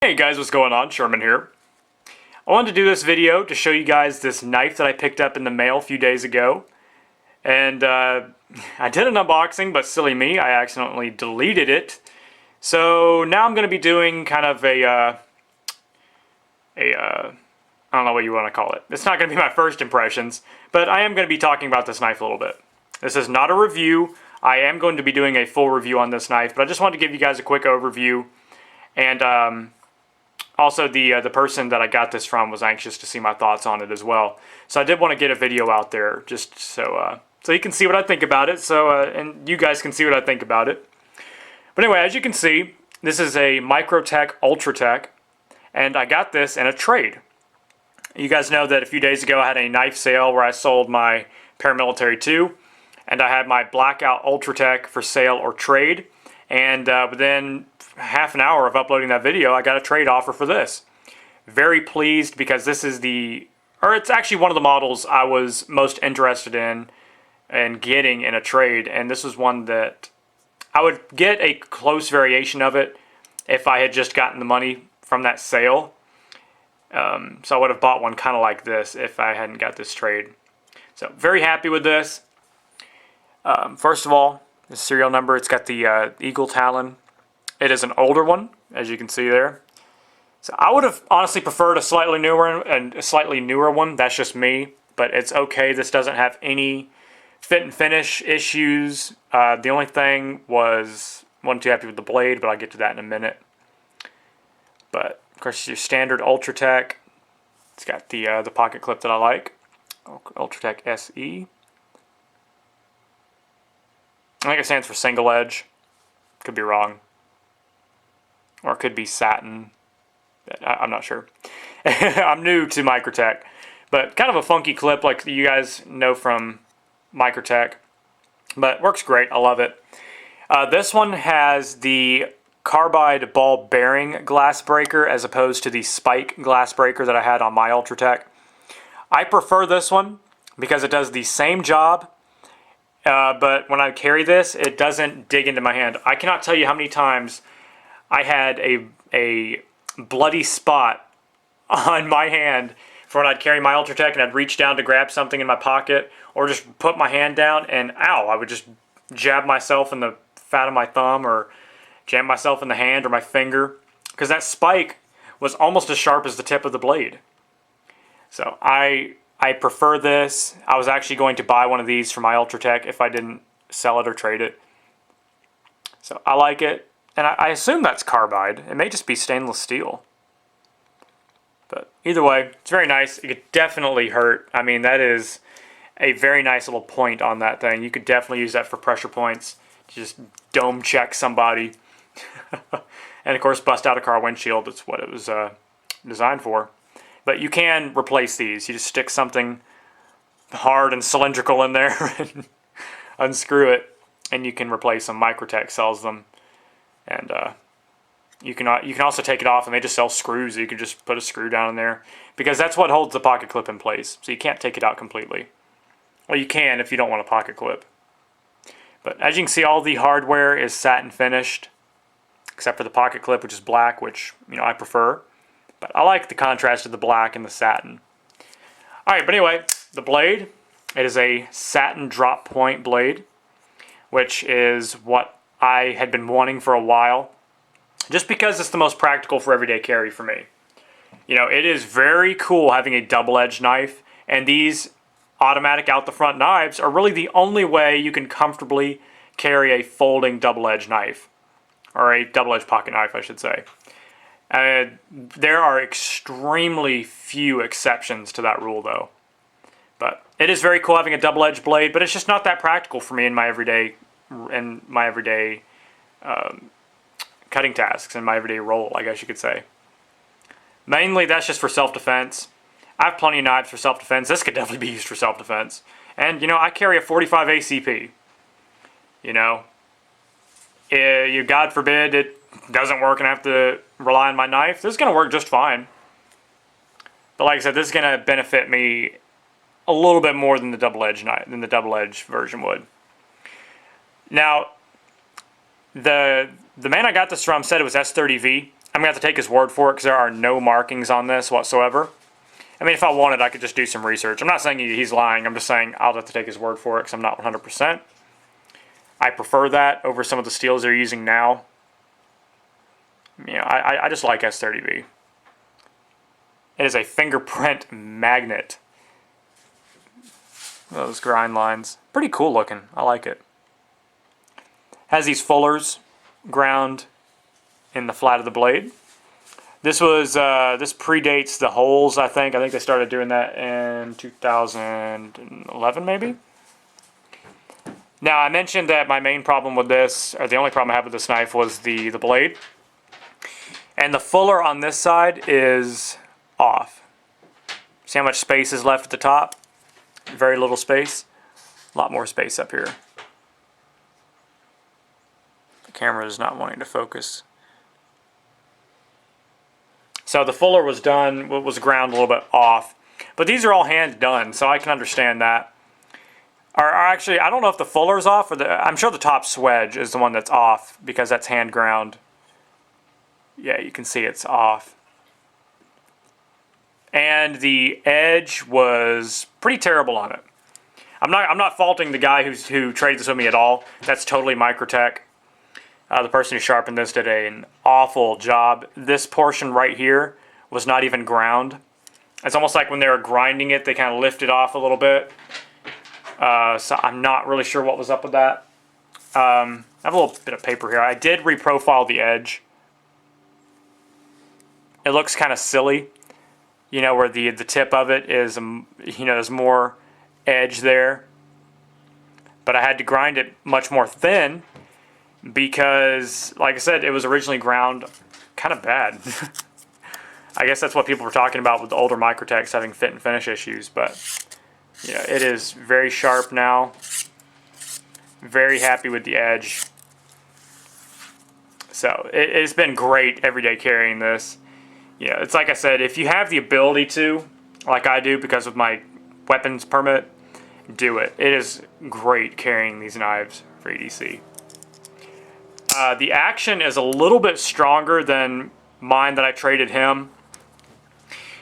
Hey guys, what's going on? Sherman here. I wanted to do this video to show you guys this knife that I picked up in the mail a few days ago. And I did an unboxing, but silly me, I accidentally deleted it. So now I'm going to be doing kind of I don't know what you want to call it. It's not going to be my first impressions, but I am going to be talking about this knife a little bit. This is not a review. I am going to be doing a full review on this knife, but I just wanted to give you guys a quick overview. And also, the person that I got this from was anxious to see my thoughts on it as well. So I did want to get a video out there just so you can see what I think about it. And you guys can see what I think about it. But anyway, as you can see, this is a Microtech Ultratech, and I got this in a trade. You guys know that a few days ago I had a knife sale where I sold my Paramilitary II, and I had my Blackout Ultratech for sale or trade. And within half an hour of uploading that video, I got a trade offer for this. Very pleased because this is it's actually one of the models I was most interested in and getting in a trade, and this was one that I would get a close variation of it if I had just gotten the money from that sale. So I would have bought one kind of like this if I hadn't got this trade. So very happy with this. First of all, the serial number, it's got the Eagle Talon. It is an older one, as you can see there. So I would have honestly preferred a slightly newer one. That's just me, but it's okay. This doesn't have any fit and finish issues. The only thing wasn't too happy with the blade, but I'll get to that in a minute. But of course, your standard Ultratech. It's got the pocket clip that I like, Ultratech SE. I think it stands for single edge. Could be wrong. Or it could be satin. I'm not sure. I'm new to Microtech. But kind of a funky clip like you guys know from Microtech. But works great. I love it. This one has the carbide ball bearing glass breaker as opposed to the spike glass breaker that I had on my Ultratech. I prefer this one because it does the same job. But when I carry this, it doesn't dig into my hand. I cannot tell you how many times I had a bloody spot on my hand for when I'd carry my Ultratech and I'd reach down to grab something in my pocket or just put my hand down and ow, I would just jab myself in the fat of my thumb or jam myself in the hand or my finger because that spike was almost as sharp as the tip of the blade. So I prefer this. I was actually going to buy one of these for my Ultratech if I didn't sell it or trade it. So I like it. And I assume that's carbide. It may just be stainless steel. But either way, it's very nice. It could definitely hurt. I mean, that is a very nice little point on that thing. You could definitely use that for pressure points. Just dome check somebody. And of course, bust out a car windshield. That's what it was designed for. But you can replace these. You just stick something hard and cylindrical in there and unscrew it. And you can replace them. Microtech sells them. And you can also take it off, and they just sell screws. You can just put a screw down in there because that's what holds the pocket clip in place. So you can't take it out completely. Well, you can if you don't want a pocket clip. But as you can see, all the hardware is satin finished, except for the pocket clip, which is black, which I prefer. But I like the contrast of the black and the satin. All right, but anyway, the blade. It is a satin drop point blade, which is what I had been wanting for a while, just because it's the most practical for everyday carry for me. It is very cool having a double-edged knife, and these automatic out-the-front knives are really the only way you can comfortably carry a folding double-edged knife, or a double-edged pocket knife, I should say. There are extremely few exceptions to that rule, though. But it is very cool having a double-edged blade, but it's just not that practical for me in my everyday cutting tasks and my everyday role, I guess you could say. Mainly that's just for self-defense. I have plenty of knives for self-defense. This could definitely be used for self-defense. And I carry a 45 ACP. God forbid it doesn't work and I have to rely on my knife. This is going to work just fine. But like I said, this is going to benefit me a little bit more than the double-edged knife, than the double-edged version would. Now, the man I got this from said it was S30V. I'm going to have to take his word for it because there are no markings on this whatsoever. I mean, if I wanted, I could just do some research. I'm not saying he's lying. I'm just saying I'll have to take his word for it because I'm not 100%. I prefer that over some of the steels they're using now. You know, I just like S30B. It is a fingerprint magnet. Those grind lines. Pretty cool looking. I like it. Has these fullers ground in the flat of the blade. This predates the holes, I think. I think they started doing that in 2011 maybe. Now I mentioned that my main problem with this, or the only problem I have with this knife, was the blade. And the fuller on this side is off. See how much space is left at the top? Very little space. A lot more space up here. The camera is not wanting to focus. So the fuller was ground a little bit off. But these are all hand done, so I can understand that. Or actually, I don't know if the fuller's off, or I'm sure the top swedge is the one that's off, because that's hand ground. Yeah, you can see it's off. And the edge was pretty terrible on it. I'm not faulting the guy who traded this with me at all. That's totally Microtech. The person who sharpened this did an awful job. This portion right here was not even ground. It's almost like when they were grinding it, they kind of lifted off a little bit. So I'm not really sure what was up with that. I have a little bit of paper here. I did reprofile the edge. It looks kind of silly, you know, where the tip of it is, you know, there's more edge there. But I had to grind it much more thin because, like I said, it was originally ground kind of bad. I guess that's what people were talking about with the older Microtechs having fit and finish issues, but yeah, it is very sharp now. Very happy with the edge. So it's been great every day carrying this. Yeah, it's like I said, if you have the ability to, like I do because of my weapons permit, do it. It is great carrying these knives for EDC. The action is a little bit stronger than mine that I traded him.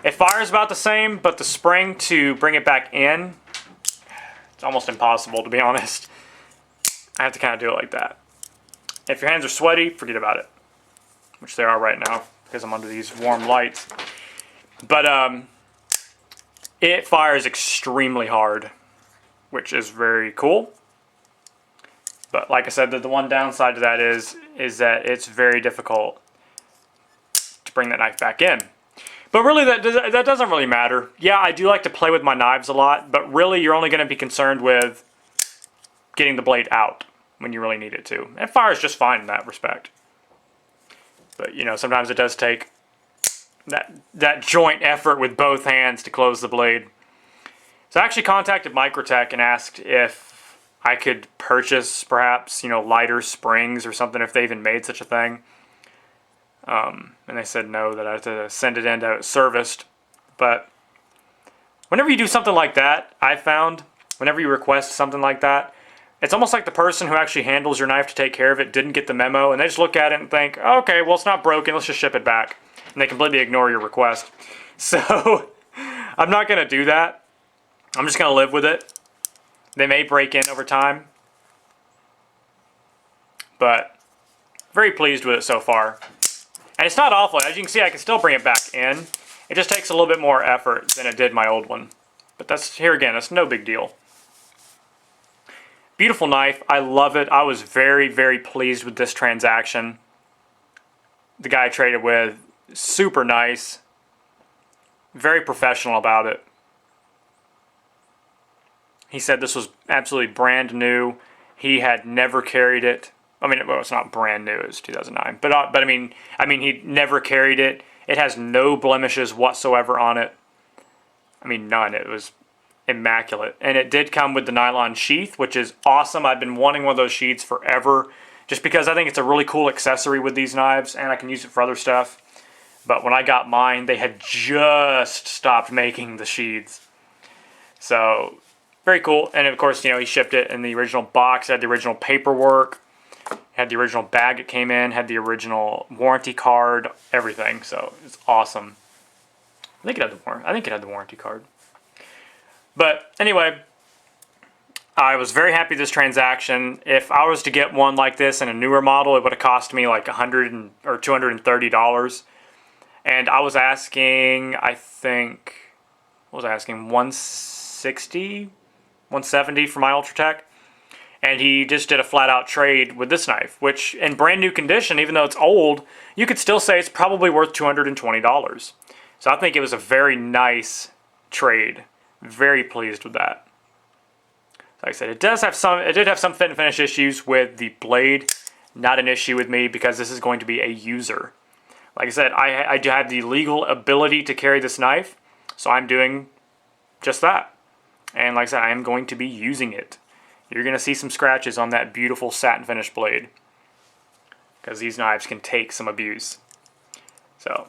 It fires about the same, but the spring to bring it back in, it's almost impossible, to be honest. I have to kind of do it like that. If your hands are sweaty, forget about it, which they are right now because I'm under these warm lights. But it fires extremely hard, which is very cool. But like I said, the one downside to that is that it's very difficult to bring that knife back in. But really, that doesn't really matter. Yeah, I do like to play with my knives a lot, but really you're only going to be concerned with getting the blade out when you really need it to. It fires just fine in that respect. But, you know, sometimes it does take that joint effort with both hands to close the blade. So I actually contacted Microtech and asked if I could purchase perhaps, you know, lighter springs or something, if they even made such a thing. And they said no, that I had to send it in to have it serviced. But whenever you do something like that, I found, whenever you request something like that, it's almost like the person who actually handles your knife to take care of it didn't get the memo, and they just look at it and think, oh, okay, well, it's not broken, let's just ship it back. And they completely ignore your request. So I'm not going to do that. I'm just going to live with it. They may break in over time, but very pleased with it so far. And it's not awful. As you can see, I can still bring it back in. It just takes a little bit more effort than it did my old one. But that's, here again, that's no big deal. Beautiful knife. I love it. I was very, very pleased with this transaction. The guy I traded with, super nice. Very professional about it. He said this was absolutely brand new. He had never carried it. I mean, well, it's not brand new. It was 2009. But I mean, he never carried it. It has no blemishes whatsoever on it. I mean, none. It was immaculate. And it did come with the nylon sheath, which is awesome. I've been wanting one of those sheaths forever, just because I think it's a really cool accessory with these knives, and I can use it for other stuff. But when I got mine, they had just stopped making the sheaths. So, very cool. And of course, you know, he shipped it in the original box. It had the original paperwork. Had the original bag it came in, had the original warranty card, everything. So it's awesome. I think it had the warranty card. But anyway, I was very happy with this transaction. If I was to get one like this in a newer model, it would have cost me like $100 or $230. And I was asking, I think, what was I asking, 160, 170 for my Ultratech. And he just did a flat out trade with this knife, which in brand new condition, even though it's old, you could still say it's probably worth $220. So I think it was a very nice trade. Very pleased with that. Like I said, it did have some fit and finish issues with the blade. Not an issue with me because this is going to be a user. Like I said, I do have the legal ability to carry this knife, so I'm doing just that. And like I said, I am going to be using it. You're going to see some scratches on that beautiful satin finish blade because these knives can take some abuse. So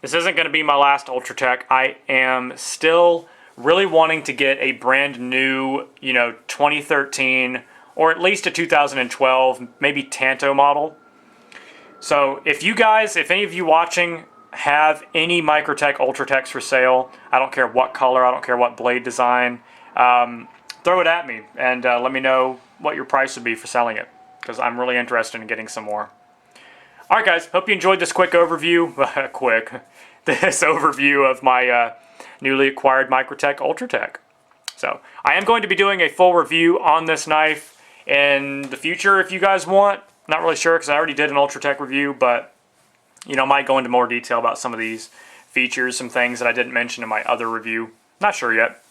this isn't going to be my last Ultratech. I am still really wanting to get a brand new, 2013 or at least a 2012, maybe Tanto model. So if any of you watching have any Microtech Ultratechs for sale, I don't care what color, I don't care what blade design, throw it at me and let me know what your price would be for selling it, because I'm really interested in getting some more. Alright guys, hope you enjoyed this quick overview, this overview of my newly acquired Microtech Ultratech. So I am going to be doing a full review on this knife in the future if you guys want. Not really sure because I already did an Ultratech review, but might go into more detail about some of these features, some things that I didn't mention in my other review. Not sure yet.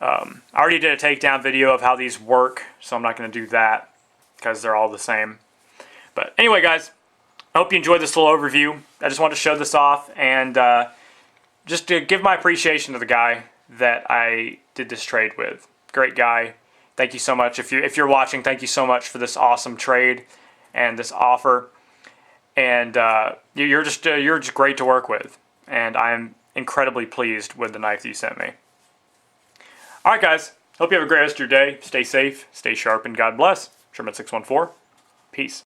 I already did a takedown video of how these work, so I'm not going to do that because they're all the same. But anyway guys, I hope you enjoyed this little overview. I just wanted to show this off and just to give my appreciation to the guy that I did this trade with. Great guy. Thank you so much. If you're watching, thank you so much for this awesome trade and this offer. And you're just great to work with. And I'm incredibly pleased with the knife that you sent me. Alright guys, hope you have a great rest of your day. Stay safe, stay sharp, and God bless. Sherman614. Peace.